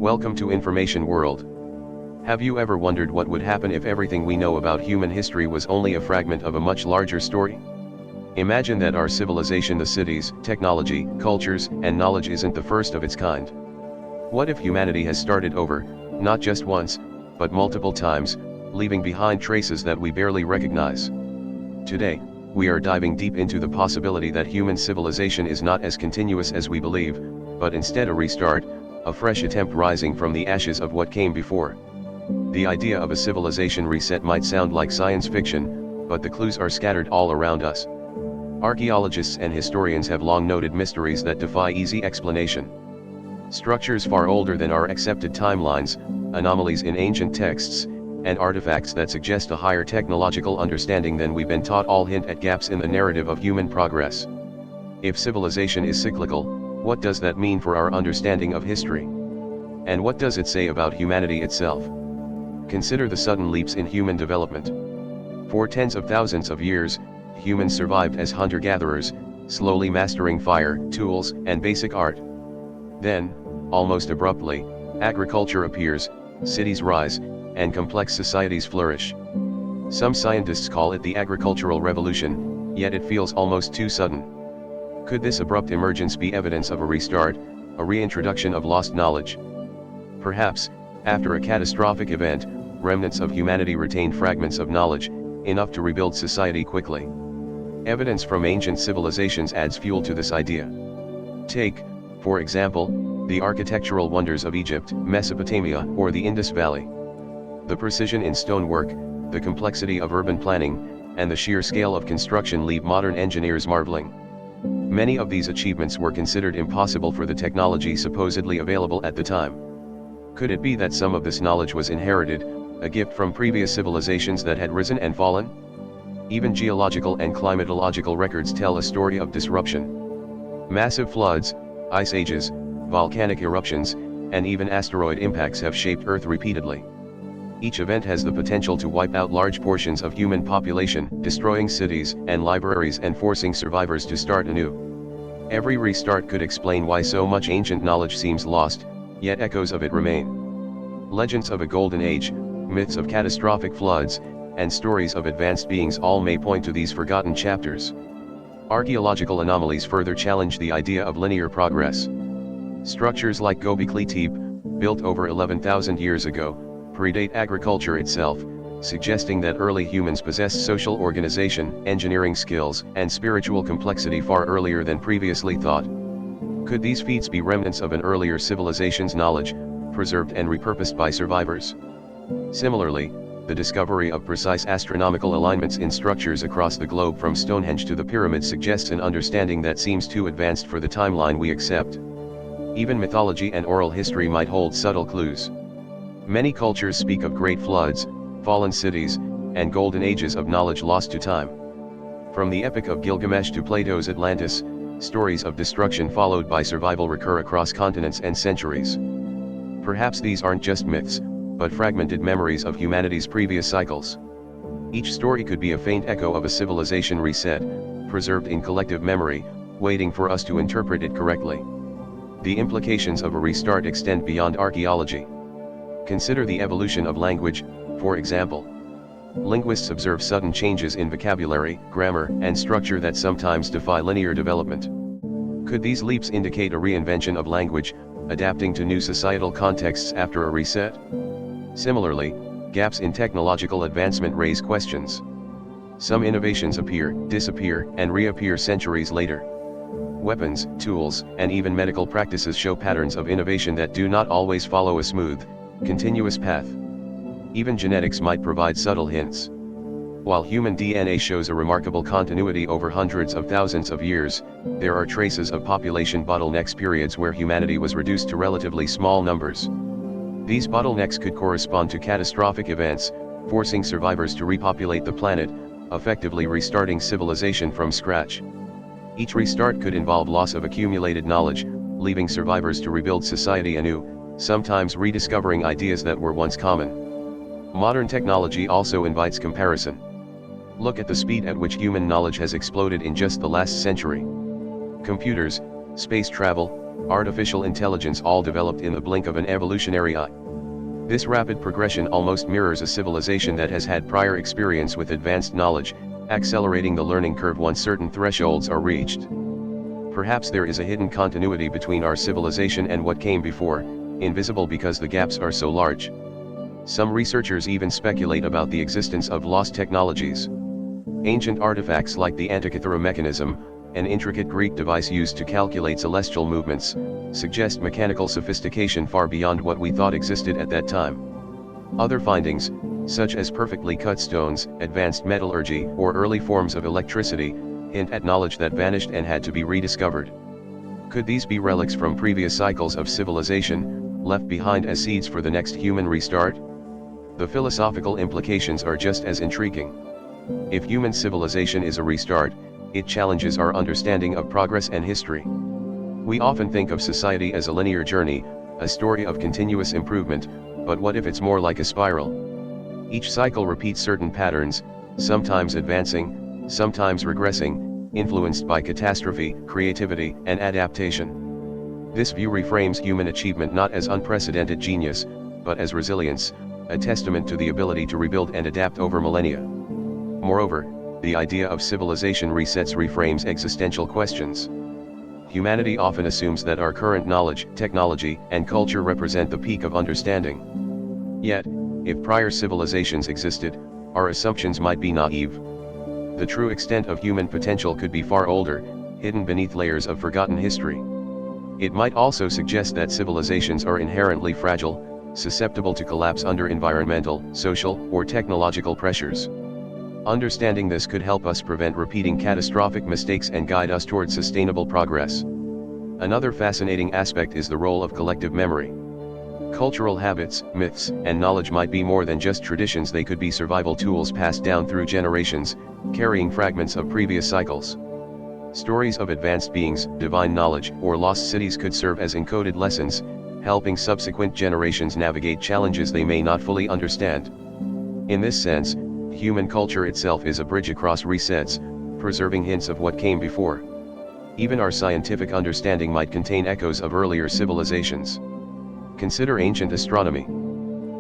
Welcome to Information World. Have you ever wondered what would happen if everything we know about human history was only a fragment of a much larger story? Imagine that our civilization, the cities, technology, cultures, and knowledge isn't the first of its kind. What if humanity has started over, not just once, but multiple times, leaving behind traces that we barely recognize? Today, we are diving deep into the possibility that human civilization is not as continuous as we believe, but instead a restart, a fresh attempt rising from the ashes of what came before. The idea of a civilization reset might sound like science fiction, but the clues are scattered all around us. Archaeologists and historians have long noted mysteries that defy easy explanation. Structures far older than our accepted timelines, anomalies in ancient texts, and artifacts that suggest a higher technological understanding than we've been taught all hint at gaps in the narrative of human progress. If civilization is cyclical, what does that mean for our understanding of history? And what does it say about humanity itself? Consider the sudden leaps in human development. For tens of thousands of years, humans survived as hunter-gatherers, slowly mastering fire, tools, and basic art. Then, almost abruptly, agriculture appears, cities rise, and complex societies flourish. Some scientists call it the agricultural revolution, yet it feels almost too sudden. Could this abrupt emergence be evidence of a restart, a reintroduction of lost knowledge? Perhaps, after a catastrophic event, remnants of humanity retained fragments of knowledge, enough to rebuild society quickly. Evidence from ancient civilizations adds fuel to this idea. Take, for example, the architectural wonders of Egypt, Mesopotamia, or the Indus Valley. The precision in stonework, the complexity of urban planning, and the sheer scale of construction leave modern engineers marveling. Many of these achievements were considered impossible for the technology supposedly available at the time. Could it be that some of this knowledge was inherited, a gift from previous civilizations that had risen and fallen? Even geological and climatological records tell a story of disruption. Massive floods, ice ages, volcanic eruptions, and even asteroid impacts have shaped Earth repeatedly. Each event has the potential to wipe out large portions of human population, destroying cities and libraries and forcing survivors to start anew. Every restart could explain why so much ancient knowledge seems lost, yet echoes of it remain. Legends of a golden age, myths of catastrophic floods, and stories of advanced beings all may point to these forgotten chapters. Archaeological anomalies further challenge the idea of linear progress. Structures like Göbekli Tepe, built over 11,000 years ago, predate agriculture itself, suggesting that early humans possessed social organization, engineering skills, and spiritual complexity far earlier than previously thought. Could these feats be remnants of an earlier civilization's knowledge, preserved and repurposed by survivors? Similarly, the discovery of precise astronomical alignments in structures across the globe from Stonehenge to the pyramids suggests an understanding that seems too advanced for the timeline we accept. Even mythology and oral history might hold subtle clues. Many cultures speak of great floods, fallen cities, and golden ages of knowledge lost to time. From the Epic of Gilgamesh to Plato's Atlantis, stories of destruction followed by survival recur across continents and centuries. Perhaps these aren't just myths, but fragmented memories of humanity's previous cycles. Each story could be a faint echo of a civilization reset, preserved in collective memory, waiting for us to interpret it correctly. The implications of a restart extend beyond archaeology. Consider the evolution of language, for example. Linguists observe sudden changes in vocabulary, grammar, and structure that sometimes defy linear development. Could these leaps indicate a reinvention of language, adapting to new societal contexts after a reset? Similarly, gaps in technological advancement raise questions. Some innovations appear, disappear, and reappear centuries later. Weapons, tools, and even medical practices show patterns of innovation that do not always follow a smooth, continuous path. Even genetics might provide subtle hints. While human DNA shows a remarkable continuity over hundreds of thousands of years, there are traces of population bottlenecks, periods where humanity was reduced to relatively small numbers. These bottlenecks could correspond to catastrophic events, forcing survivors to repopulate the planet, effectively restarting civilization from scratch. Each restart could involve loss of accumulated knowledge, leaving survivors to rebuild society anew, sometimes rediscovering ideas that were once common. Modern technology also invites comparison. Look at the speed at which human knowledge has exploded in just the last century. Computers, space travel, artificial intelligence all developed in the blink of an evolutionary eye. This rapid progression almost mirrors a civilization that has had prior experience with advanced knowledge, accelerating the learning curve once certain thresholds are reached. Perhaps there is a hidden continuity between our civilization and what came before, invisible because the gaps are so large. Some researchers even speculate about the existence of lost technologies. Ancient artifacts like the Antikythera mechanism, an intricate Greek device used to calculate celestial movements, suggest mechanical sophistication far beyond what we thought existed at that time. Other findings, such as perfectly cut stones, advanced metallurgy, or early forms of electricity, hint at knowledge that vanished and had to be rediscovered. Could these be relics from previous cycles of civilization, left behind as seeds for the next human restart? The philosophical implications are just as intriguing. If human civilization is a restart, it challenges our understanding of progress and history. We often think of society as a linear journey, a story of continuous improvement, but what if it's more like a spiral? Each cycle repeats certain patterns, sometimes advancing, sometimes regressing, influenced by catastrophe, creativity, and adaptation. This view reframes human achievement not as unprecedented genius, but as resilience, a testament to the ability to rebuild and adapt over millennia. Moreover, the idea of civilization resets reframes existential questions. Humanity often assumes that our current knowledge, technology, and culture represent the peak of understanding. Yet, if prior civilizations existed, our assumptions might be naive. The true extent of human potential could be far older, hidden beneath layers of forgotten history. It might also suggest that civilizations are inherently fragile, susceptible to collapse under environmental, social, or technological pressures. Understanding this could help us prevent repeating catastrophic mistakes and guide us toward sustainable progress. Another fascinating aspect is the role of collective memory. Cultural habits, myths, and knowledge might be more than just traditions. They could be survival tools passed down through generations, carrying fragments of previous cycles. Stories of advanced beings, divine knowledge, or lost cities could serve as encoded lessons, helping subsequent generations navigate challenges they may not fully understand. In this sense, human culture itself is a bridge across resets, preserving hints of what came before. Even our scientific understanding might contain echoes of earlier civilizations. Consider ancient astronomy.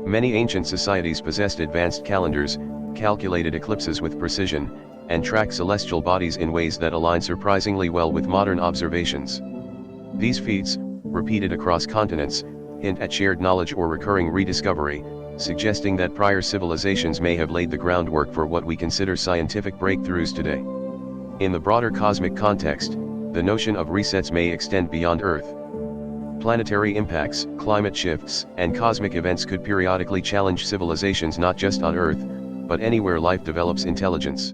Many ancient societies possessed advanced calendars, calculated eclipses with precision, and tracked celestial bodies in ways that align surprisingly well with modern observations. These feats, repeated across continents, hint at shared knowledge or recurring rediscovery, suggesting that prior civilizations may have laid the groundwork for what we consider scientific breakthroughs today. In the broader cosmic context, the notion of resets may extend beyond Earth. Planetary impacts, climate shifts, and cosmic events could periodically challenge civilizations not just on Earth, but anywhere life develops intelligence.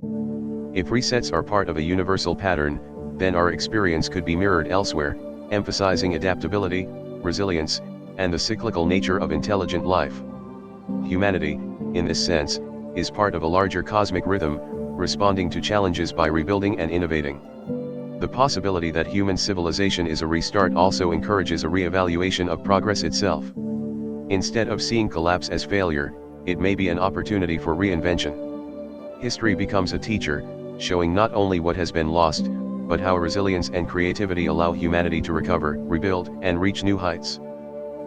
If resets are part of a universal pattern, then our experience could be mirrored elsewhere, emphasizing adaptability, resilience, and the cyclical nature of intelligent life. Humanity, in this sense, is part of a larger cosmic rhythm, responding to challenges by rebuilding and innovating. The possibility that human civilization is a restart also encourages a re-evaluation of progress itself. Instead of seeing collapse as failure, it may be an opportunity for reinvention. History becomes a teacher, showing not only what has been lost, but how resilience and creativity allow humanity to recover, rebuild, and reach new heights.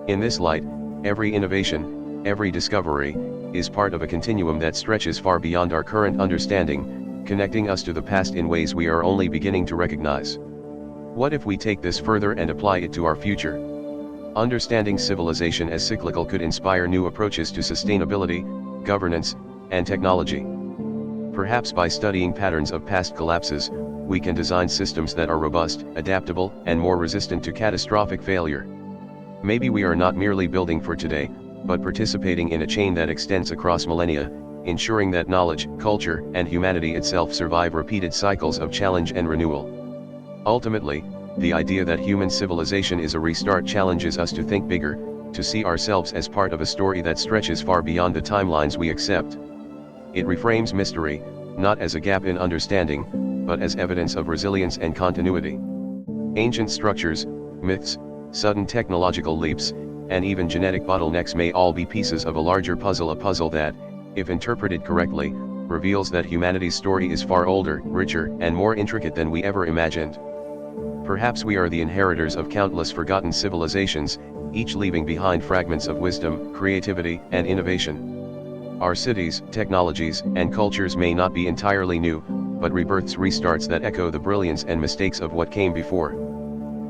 In this light, every innovation, every discovery, is part of a continuum that stretches far beyond our current understanding, connecting us to the past in ways we are only beginning to recognize. What if we take this further and apply it to our future? Understanding civilization as cyclical could inspire new approaches to sustainability, governance, and technology. Perhaps by studying patterns of past collapses, we can design systems that are robust, adaptable, and more resistant to catastrophic failure. Maybe we are not merely building for today, but participating in a chain that extends across millennia, ensuring that knowledge, culture, and humanity itself survive repeated cycles of challenge and renewal. Ultimately, the idea that human civilization is a restart challenges us to think bigger, to see ourselves as part of a story that stretches far beyond the timelines we accept. It reframes mystery, not as a gap in understanding, but as evidence of resilience and continuity. Ancient structures, myths, sudden technological leaps, and even genetic bottlenecks may all be pieces of a larger puzzle, a puzzle that, if interpreted correctly, reveals that humanity's story is far older, richer, and more intricate than we ever imagined. Perhaps we are the inheritors of countless forgotten civilizations, each leaving behind fragments of wisdom, creativity, and innovation. Our cities, technologies, and cultures may not be entirely new, but rebirths restarts that echo the brilliance and mistakes of what came before.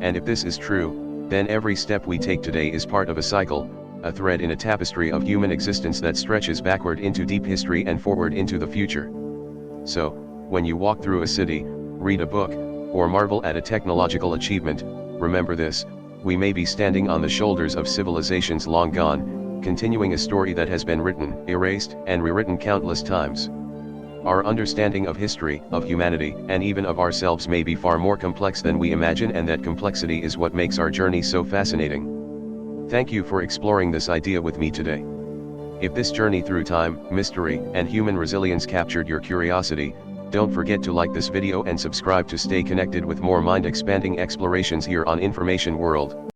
And if this is true, then every step we take today is part of a cycle, a thread in a tapestry of human existence that stretches backward into deep history and forward into the future. So, when you walk through a city, read a book, or marvel at a technological achievement, remember this: we may be standing on the shoulders of civilizations long gone, continuing a story that has been written, erased, and rewritten countless times. Our understanding of history, of humanity, and even of ourselves may be far more complex than we imagine, and that complexity is what makes our journey so fascinating. Thank you for exploring this idea with me today. If this journey through time, mystery, and human resilience captured your curiosity, don't forget to like this video and subscribe to stay connected with more mind-expanding explorations here on Information World.